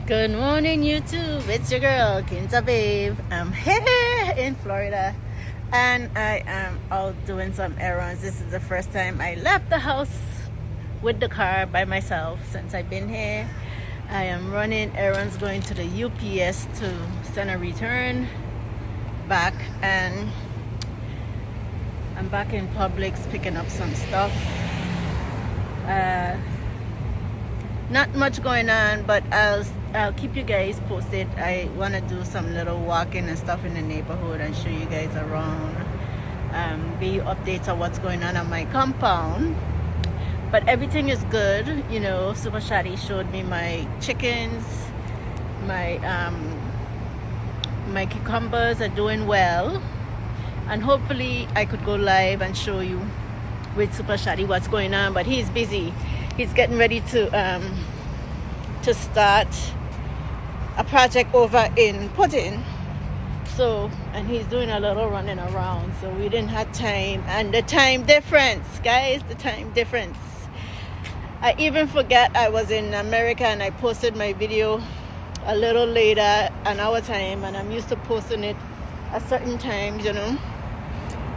Good morning, YouTube. It's your girl, Kinza Babe. I'm here in Florida and I am out doing some errands. This is the first time I left the house with the car by myself since I've been here. I am running errands, going to the UPS to send a return back, and I'm back in Publix picking up some stuff. Not much going on, but I'll keep you guys posted. I want to do some little walking and stuff in the neighborhood and show you guys around, give you updates on what's going on my compound. But everything is good, you know. Super Shadi showed me my chickens, my cucumbers are doing well, and hopefully I could go live and show you with Super Shadi what's going on. But he's busy. He's getting ready to start a project over in Putin. So, and he's doing a little running around, so we didn't have time. And the time difference, guys, the time difference. I even forgot I was in America and I posted my video a little later an hour time, and I'm used to posting it at certain times, you know.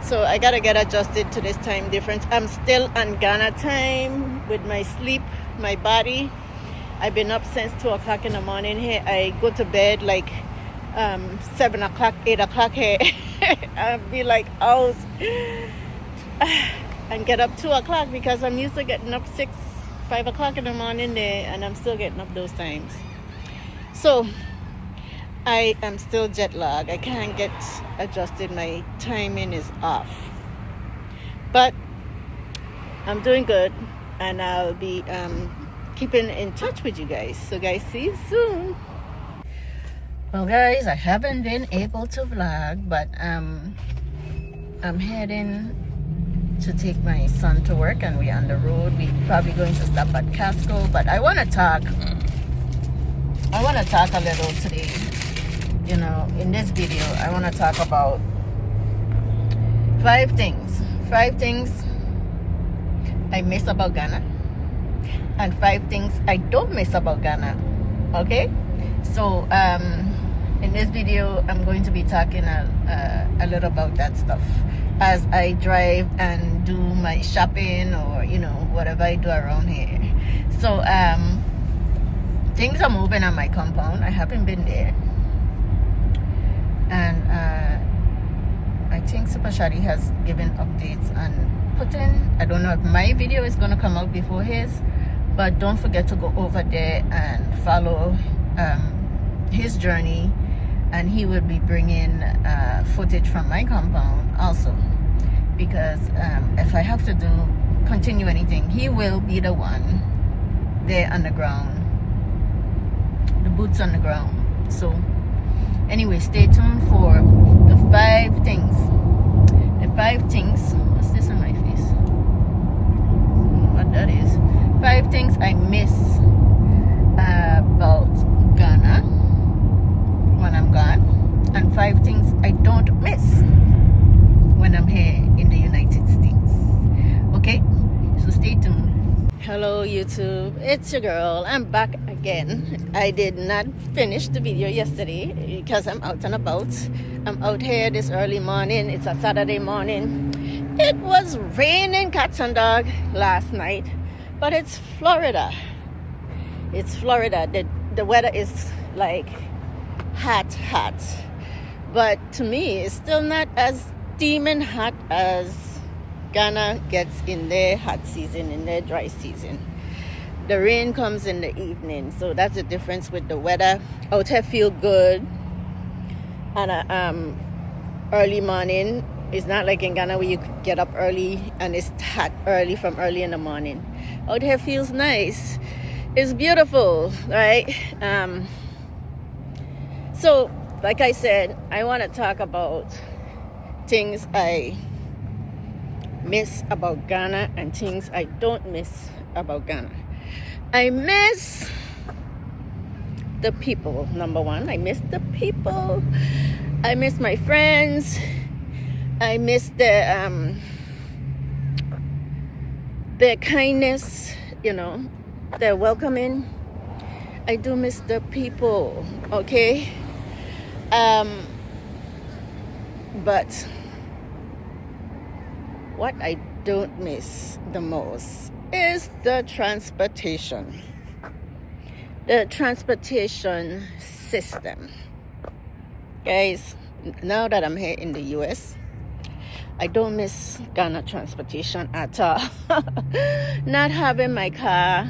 So I gotta get adjusted to this time difference. I'm still on Ghana time with my sleep, my body. I've been up since 2 o'clock in the morning here. I go to bed like 7 o'clock, 8 o'clock here. I'll be like out and get up 2 o'clock because I'm used to getting up 6, 5 o'clock in the morning there, and I'm still getting up those times. So I am still jet lagged. I can't get adjusted. My timing is off. But I'm doing good, and I'll be keeping in touch with you guys. So guys, see you soon. Well guys, I haven't been able to vlog, but I'm heading to take my son to work, and we're on the road. We're probably going to stop at Costco, but I want to talk a little today. You know, in this video, I want to talk about 5 things I miss about Ghana, and 5 things I don't miss about Ghana. Okay, so in this video, I'm going to be talking a little about that stuff as I drive and do my shopping, or you know, whatever I do around here. So things are moving on my compound. I haven't been there. And I think Super Shadi has given updates on Putin. I don't know if my video is going to come out before his, but don't forget to go over there and follow his journey, and he will be bringing footage from my compound also, because if I have to continue anything, he will be the one there on the ground, the boots on the ground. So anyway, stay tuned for the 5 things. The 5 things. What's this on my face? What that is? 5 things I miss about Ghana when I'm gone, and 5 things I don't miss when I'm here in the United States. Okay? So stay tuned. Hello YouTube, it's your girl. I'm back again. I did not finish the video yesterday because I'm out and about. I'm out here this early morning. It's a Saturday morning. It was raining cats and dog last night, but it's Florida. It's Florida. The weather is like hot, but to me it's still not as steaming hot as Ghana gets in their hot season, in their dry season. The rain comes in the evening, so that's the difference with the weather. Out here feel good, and early morning. It's not like in Ghana where you get up early and it's hot early from early in the morning. Out here feels nice. It's beautiful, right? So like I said, I want to talk about things I miss about Ghana and things I don't miss about Ghana. I miss the people. Number 1, I miss the people. I miss my friends. I miss their kindness, you know, their welcoming. I do miss the people, okay? But what I don't miss the most is the transportation. The transportation system. Guys, now that I'm here in the US, I don't miss Ghana transportation at all. Not having my car,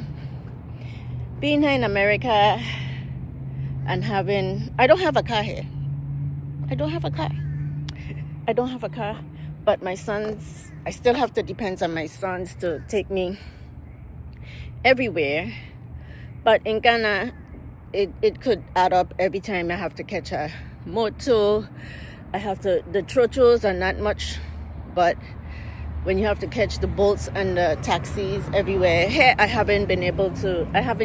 being here in America and I don't have a car here. I don't have a car. But my sons, I still have to depend on my sons to take me everywhere. But in Ghana, it could add up every time I have to catch a motor. The trochos are not much, but when you have to catch the boats and the taxis everywhere. Here, I haven't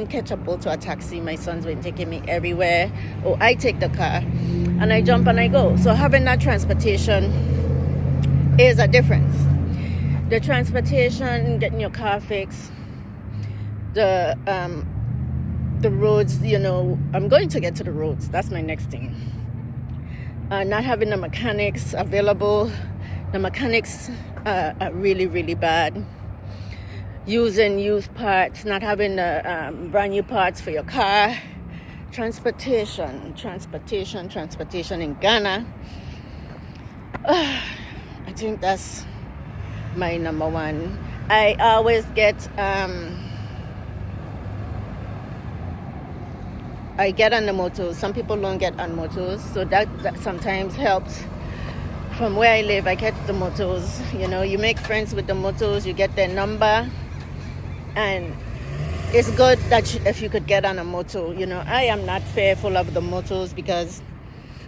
catch a boat or a taxi. My son's been taking me everywhere. Or I take the car and I jump and I go. So having that transportation is a difference. The transportation, getting your car fixed, the roads, I'm going to get to the roads. That's my next thing. Not having the mechanics available. The mechanics are really, really bad. Using used parts, not having the brand new parts for your car. Transportation in Ghana. I think that's my number one. I always get I get on the motors. Some people don't get on motors, so that sometimes helps. From where I live, I get the motors. You make friends with the motors, you get their number, and it's good that if you could get on a motor. I am not fearful of the motors because,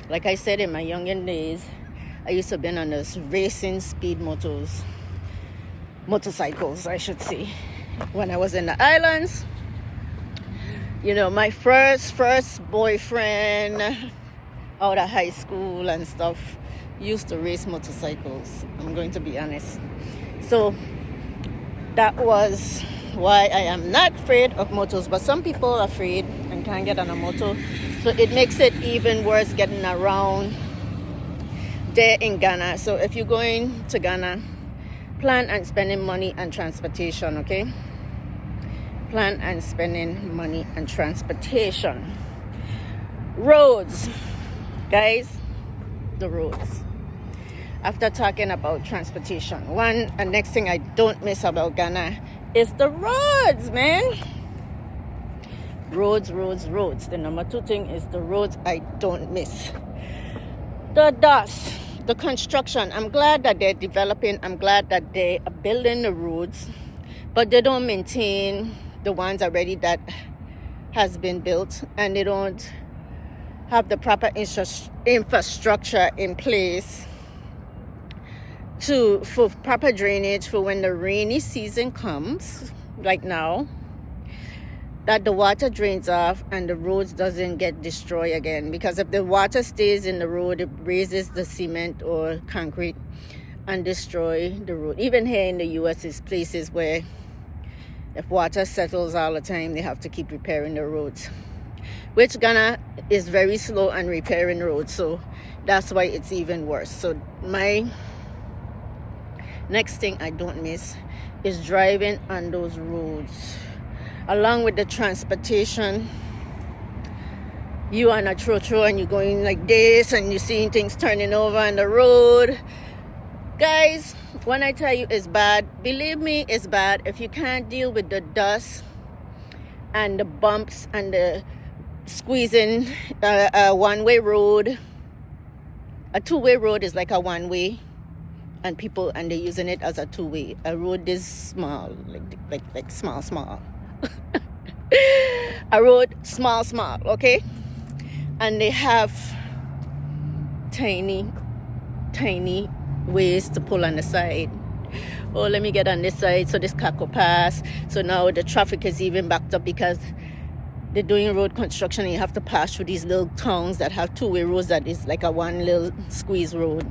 like I said, in my younger days, I used to be on those racing speed motorcycles, I should say, when I was in the islands. My first boyfriend out of high school and stuff used to race motorcycles. I'm going to be honest. So that was why I am not afraid of motors. But some people are afraid and can't get on a motor. So it makes it even worse getting around there in Ghana. So if you're going to Ghana, plan on spending money on transportation, okay? Plan on spending money on transportation. Roads. Guys, the roads. After talking about transportation, next thing I don't miss about Ghana is the roads, man. Roads. The number two thing is the roads I don't miss. The dust, the construction. I'm glad that they're developing. I'm glad that they are building the roads, but they don't maintain the ones already that has been built, and they don't have the proper infrastructure in place for proper drainage for when the rainy season comes, like now, that the water drains off and the roads doesn't get destroyed again. Because if the water stays in the road, it raises the cement or concrete and destroy the road. Even here in the US, is places where if water settles all the time, they have to keep repairing the roads, which Ghana is very slow on repairing roads, so that's why it's even worse. So my next thing I don't miss is driving on those roads. Along with the transportation, you on a trocho and you're going like this and you're seeing things turning over on the road. Guys, when I tell you it's bad, believe me, it's bad. If you can't deal with the dust and the bumps and the squeezing, a one-way road, a two-way road is like a one-way, and they're using it as a two-way. A road is small, like small. A road small, okay? And they have tiny ways to pull on the side. Oh, let me get on this side so this car could pass. So now the traffic is even backed up because they're doing road construction and you have to pass through these little towns that have two-way roads that is like a one little squeeze road.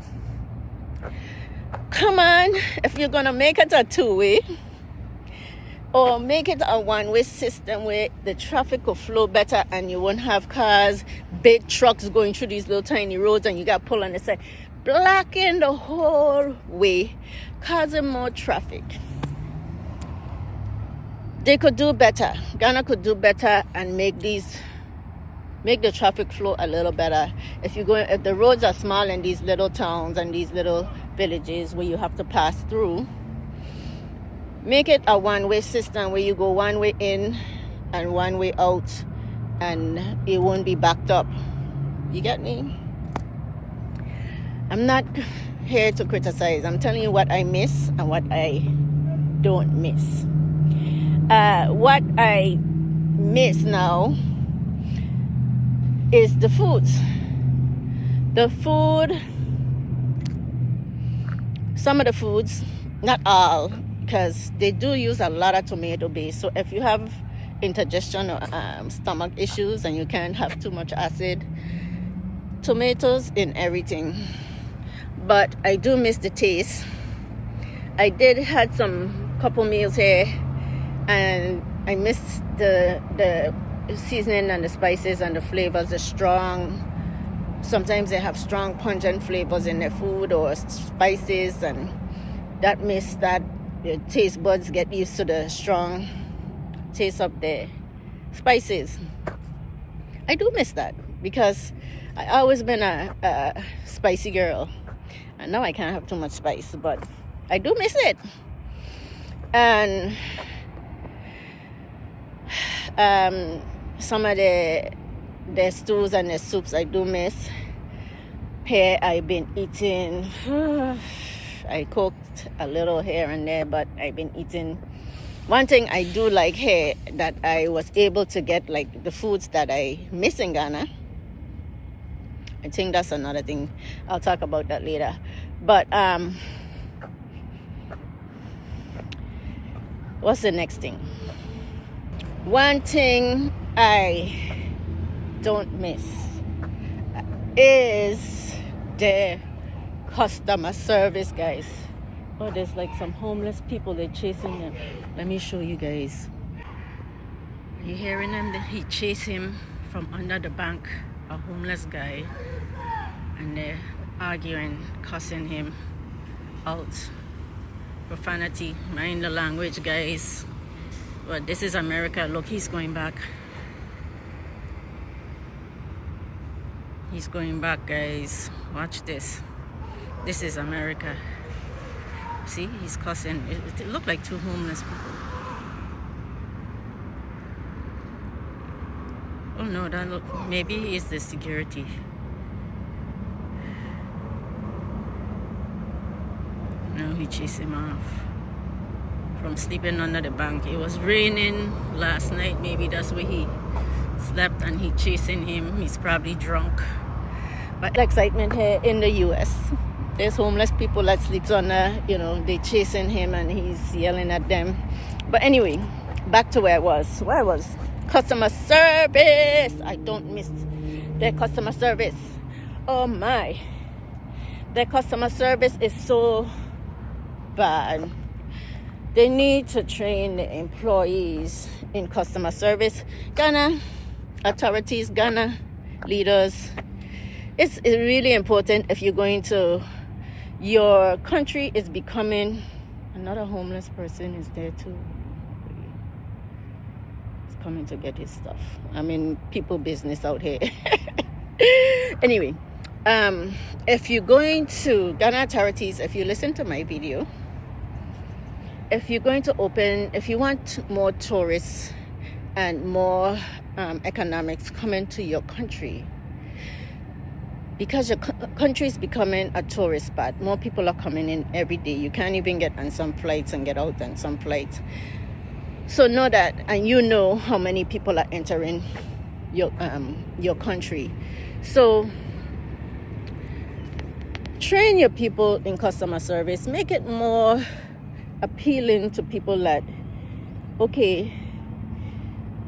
Come on, if you're gonna make it a two-way, Or make it a one-way system where the traffic will flow better and you won't have cars, big trucks going through these little tiny roads and you got pulled on the side. Blacken the whole way, causing more traffic. They could do better. Ghana could do better and make the traffic flow a little better. If the roads are small in these little towns and these little villages where you have to pass through, make it a one-way system where you go one way in and one way out and it won't be backed up. You get me? I'm not here to criticize. I'm telling you what I miss and what I don't miss. What I miss now is the foods. The food, some of the foods, not all, because they do use a lot of tomato base. So if you have indigestion or stomach issues and you can't have too much acid, tomatoes in everything. But I do miss the taste. I did had some couple meals here and I miss the seasoning and the spices and the flavors, the strong. Sometimes they have strong pungent flavors in their food or spices, and that miss that your taste buds get used to the strong taste of the spices. I do miss that because I always been a spicy girl, and now I can't have too much spice, but I do miss it. And some of the stews and the soups I do miss. Here I've been eating, I cooked a little here and there, but I've been eating. One thing I do like here that I was able to get, like the foods that I miss in Ghana. I think that's another thing. I'll talk about that later. But what's the next thing? One thing I don't miss is the customer service, guys. Oh, there's like some homeless people, they're chasing them. Let me show you guys. You hearing them? He chased him from under the bank, a homeless guy, and they're arguing, cussing him out. Profanity, mind the language, guys. But this is America. Look, he's going back. He's going back, guys. Watch this. This is America. See, he's cussing. It looked like two homeless people. Oh no, that look. Maybe it's the security. No, he chased him off from sleeping under the bank. It was raining last night. Maybe that's where he slept and he chasing him. He's probably drunk. But excitement here in the US. There's homeless people that sleeps on they chasing him and he's yelling at them. But anyway, back to where I was. Customer service. I don't miss their customer service. Oh my. Their customer service is so bad. They need to train the employees in customer service. Ghana authorities, Ghana leaders, it's really important if you're going to, your country is becoming, another homeless person is there too. He's coming to get his stuff. I mean, people business out here. Anyway, if you're going to Ghana authorities, if you listen to my video, if you're going to if you want more tourists and more economics coming to your country, because your country is becoming a tourist spot, more people are coming in every day. You can't even get on some flights and get out on some flights. So know that, and you know how many people are entering your country. So train your people in customer service. Make it more appealing to people that, okay,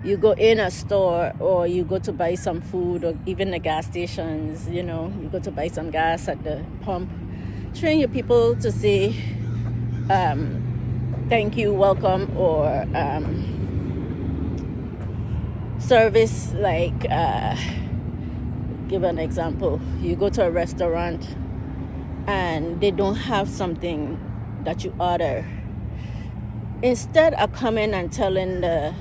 you go in a store or you go to buy some food, or even the gas stations, you go to buy some gas at the pump. Train your people to say, thank you, welcome, or service. Like, give an example. You go to a restaurant and they don't have something that you order. Instead of coming and telling the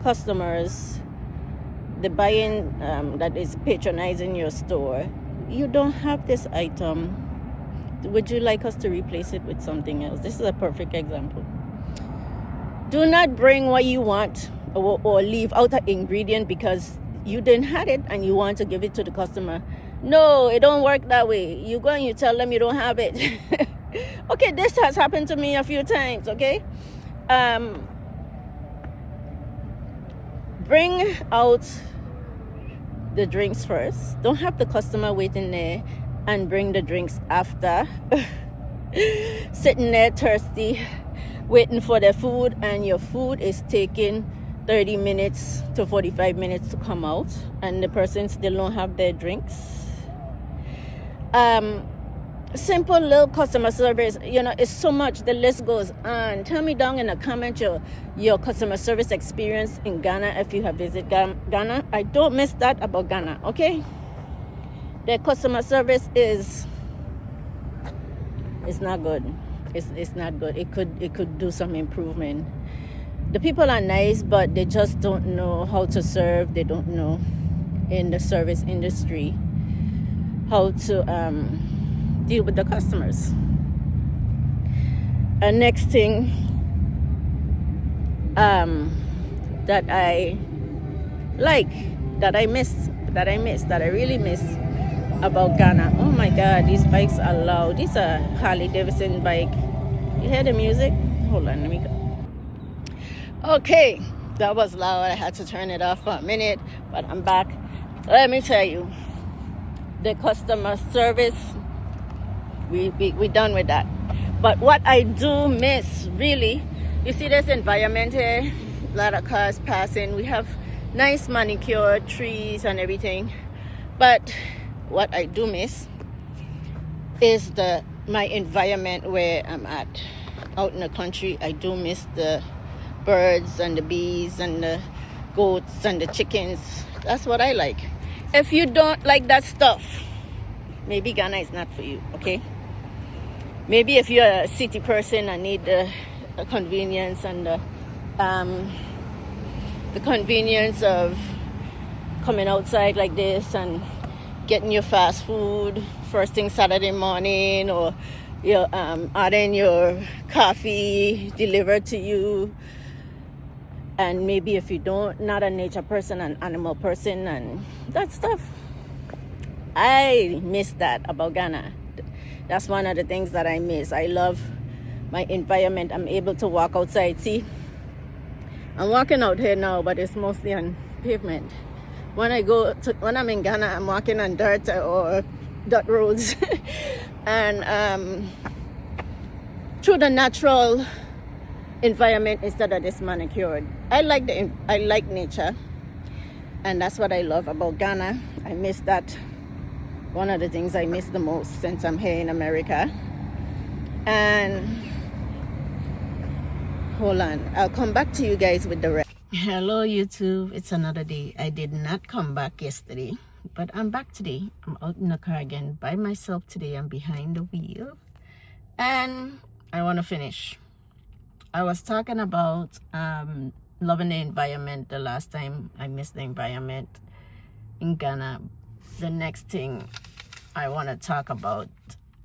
customers, the buying that is patronizing your store, you don't have this item. Would you like us to replace it with something else? This is a perfect example. Do not bring what you want or leave out an ingredient because you didn't have it and you want to give it to the customer. No, it don't work that way. You go and you tell them you don't have it. Okay, this has happened to me a few times, okay? Bring out the drinks first. Don't have the customer waiting there and bring the drinks after. Sitting there thirsty, waiting for their food, and your food is taking 30 minutes to 45 minutes to come out, and the person still don't have their drinks. Simple little customer service, it's so much. The list goes on. Tell me down in the comment your customer service experience in Ghana if you have visited Ghana. I don't miss that about Ghana, okay? Their customer service is not good. It's not good. It could do some improvement. The people are nice, but they just don't know how to serve. They don't know in the service industry how to deal with the customers. And next thing that I like, that I really miss about Ghana. Oh my God, these bikes are loud. These are Harley Davidson bike. You hear the music? Hold on, let me go. Okay, that was loud. I had to turn it off for a minute, but I'm back. Let me tell you, the customer service, we done with that. But what I do miss, really, you see this environment here, a lot of cars passing. We have nice manicured trees and everything. But what I do miss is my environment where I'm at. Out in the country, I do miss the birds and the bees and the goats and the chickens. That's what I like. If you don't like that stuff, maybe Ghana is not for you, okay? Maybe if you're a city person and need the convenience and the convenience of coming outside like this and getting your fast food first thing Saturday morning, or you're ordering your coffee delivered to you. And maybe if you not a nature person, an animal person and that stuff, I miss that about Ghana. That's one of the things that I miss. I love my environment. I'm able to walk outside. See, I'm walking out here now, but it's mostly on pavement. When I'm in Ghana, I'm walking on dirt or dirt roads. And through the natural environment instead of this manicured. I like nature, and that's what I love about Ghana. I miss that. One of the things I miss the most since I'm here in America. And hold on, I'll come back to you guys with the rest. Hello YouTube, it's another day. I did not come back yesterday, but I'm back today. I'm out in the car again by myself today. I'm behind the wheel, and I want to finish. I was talking about loving the environment the last time. I missed the environment in Ghana. The next thing I want to talk about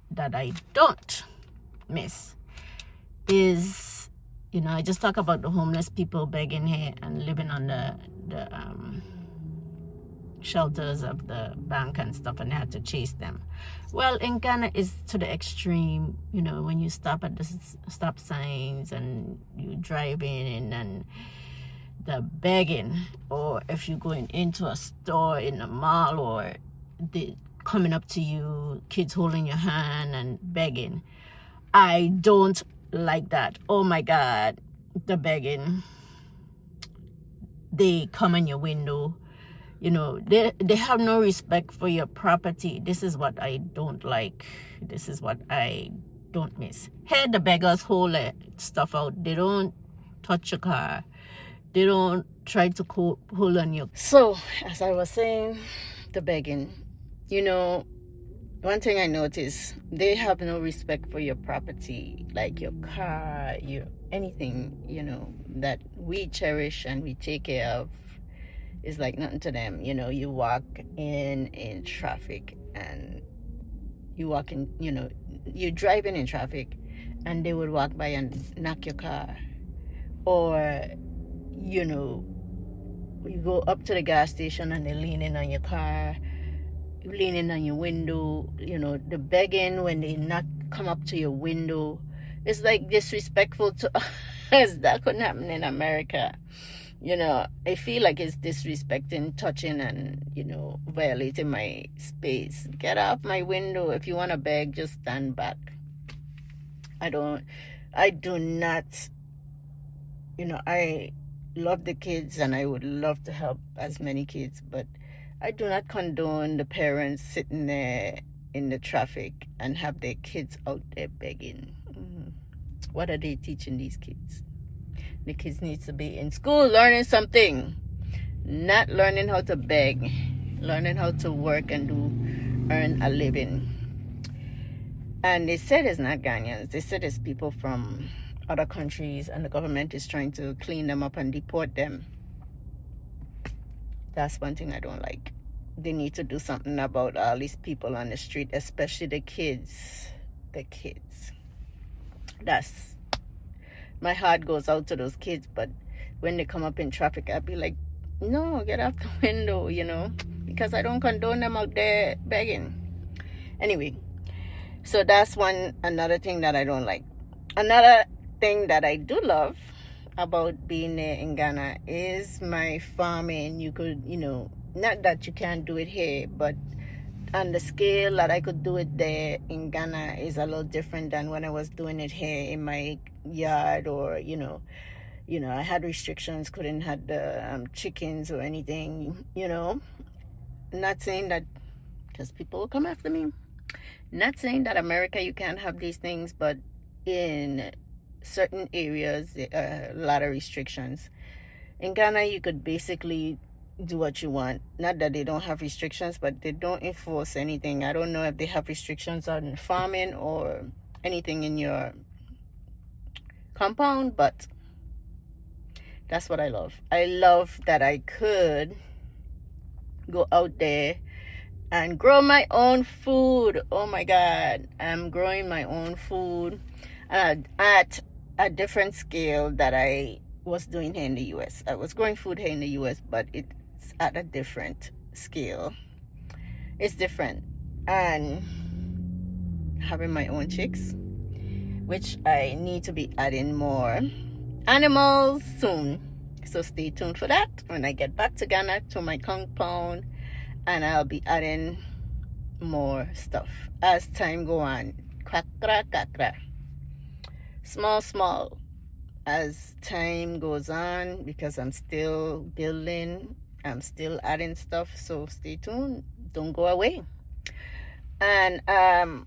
that I don't miss is, I just talk about the homeless people begging here and living on the shelters of the bank and stuff, and they had to chase them. Well, in Ghana it's to the extreme. When you stop at the stop signs and you drive in, and the begging, or if you're going into a store in a mall, or they coming up to you, kids holding your hand and begging. I don't like that. Oh my God, the begging. They come in your window. They have no respect for your property. This is what I don't like. This is what I don't miss. Here the beggars hold stuff out. They don't touch your car. They don't try to hold on you. So, as I was saying, the begging, one thing I noticed, they have no respect for your property, like your car, your anything, that we cherish and we take care of is like nothing to them. You walk in traffic and you're driving in traffic and they would walk by and knock your car. Or, you go up to the gas station and they're leaning on your car, leaning on your window, the begging when they not come up to your window. It's like disrespectful to us. That couldn't happen in America. I feel like it's disrespecting, touching, and, violating my space. Get off my window. If you want to beg, just stand back. I do not, I love the kids and I would love to help as many kids, but I do not condone the parents sitting there in the traffic and have their kids out there begging. What are they teaching these kids? The kids need to be in school learning something, not learning how to beg, learning how to work and earn a living. And they said it's not Ghanaians. They said it's people from other countries, and the government is trying to clean them up and deport them. That's one thing I don't like. They need to do something about all these people on the street, especially the kids. The kids. My heart goes out to those kids, but when they come up in traffic, I'll be like, no, get off the window, because I don't condone them out there begging. Anyway, so that's another thing that I don't like. Another thing that I do love about being there in Ghana is my farming. You could, not that you can't do it here, but on the scale that I could do it there in Ghana is a little different than when I was doing it here in my yard, or I had restrictions, couldn't have the chickens or anything. Not saying that, because people will come after me, not saying that America you can't have these things, but in certain areas there are a lot of restrictions. In Ghana you could basically do what you want. Not that they don't have restrictions, but they don't enforce anything. I don't know if they have restrictions on farming or anything in your compound, but that's what I love. I love that I could go out there and grow my own food. Oh my God, I'm growing my own food at a different scale that I was doing here in the US. I was growing food here in the US, but it's at a different scale. It's different. And having my own chicks, which I need to be adding more animals soon. So stay tuned for that when I get back to Ghana, to my compound, and I'll be adding more stuff as time go on. Kakra, kakra. Small as time goes on, because I'm still building, I'm still adding stuff. So stay tuned, don't go away. And the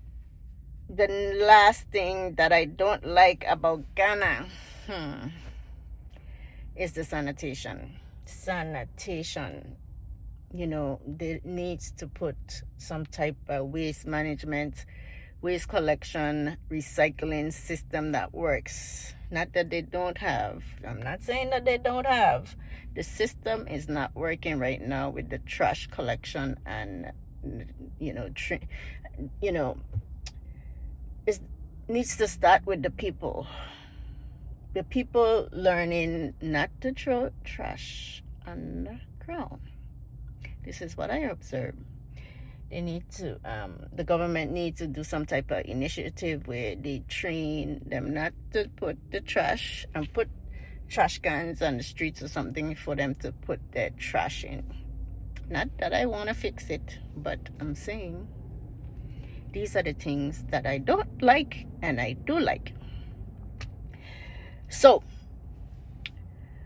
last thing that I don't like about Ghana is the sanitation. They needs to put some type of waste management, waste collection, recycling system that works. Not that they don't have. I'm not saying that they don't have. The system is not working right now with the trash collection and it needs to start with the people. The people learning not to throw trash on the ground. This is what I observe. They need to, the government needs to do some type of initiative where they train them not to put the trash and put trash cans on the streets or something for them to put their trash in. Not that I want to fix it, but I'm saying these are the things that I don't like and I do like. So,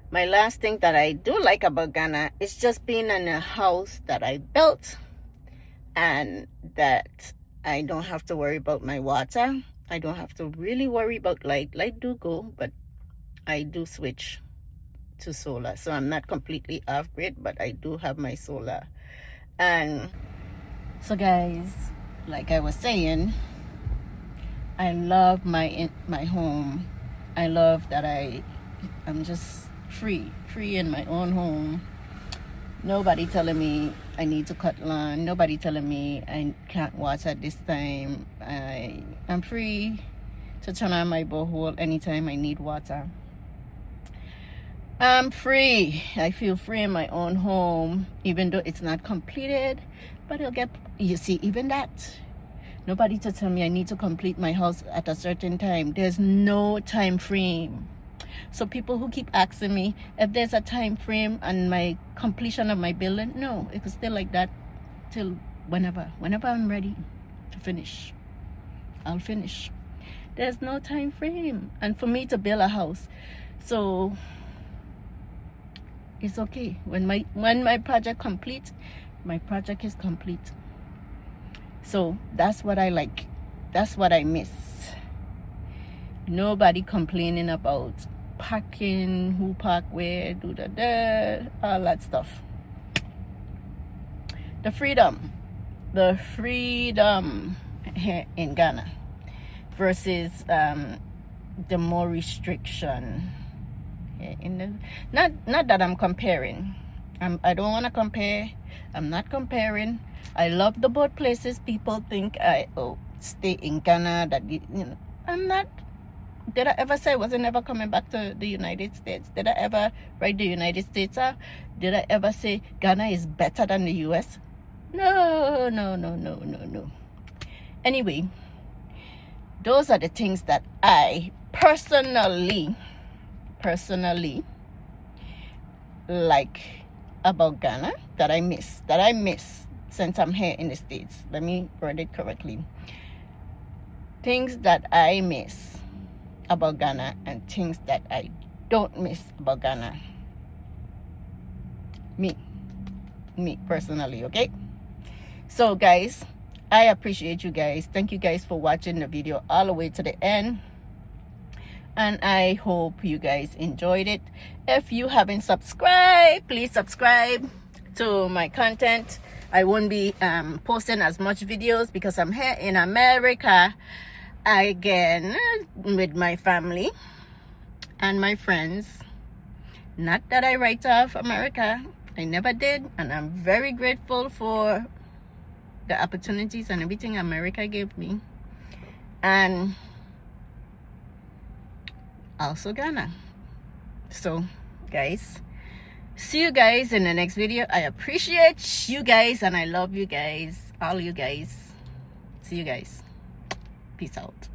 my last thing that I do like about Ghana is just being in a house that I built, and that I don't have to worry about my water. I don't have to really worry about light. Light do go, but I do switch to solar, so I'm not completely off grid, but I do have my solar. And so guys, like I was saying, I love my home. I love that I'm just free in my own home. Nobody telling me I need to cut lawn. Nobody telling me I can't water at this time. I'm free to turn on my borehole anytime I need water. I'm free. I feel free in my own home, even though it's not completed, but it'll get, you see, even that. Nobody to tell me I need to complete my house at a certain time. There's no time frame. So people who keep asking me if there's a time frame on my completion of my building, no, it was still like that till whenever I'm ready to finish, I'll finish. There's no time frame. And for me to build a house, so it's okay. When my project complete, my project is complete. So that's what I like. That's what I miss. Nobody complaining about parking, who park where, all that stuff. The freedom here in Ghana versus the more restriction. Not that I'm comparing. I don't want to compare. I'm not comparing. I love the both places. People think I stay in Ghana. I'm not. Did I ever say I wasn't ever coming back to the United States? Did I ever write the United States out? Did I ever say Ghana is better than the US? No. Anyway, those are the things that I personally like about Ghana that I miss since I'm here in the States. Let me word it correctly. Things that I miss about Ghana and things that I don't miss about Ghana. Me personally, okay? So guys, I appreciate you guys. Thank you guys for watching the video all the way to the end. And I hope you guys enjoyed it. If you haven't subscribed, please subscribe to my content. I won't be posting as much videos because I'm here in America again with my family and my friends. Not that I write off America, I never did, and I'm very grateful for the opportunities and everything America gave me, and also Ghana. So guys, see you guys in the next video. I appreciate you guys and I love you guys, all you guys. See you guys. Peace out.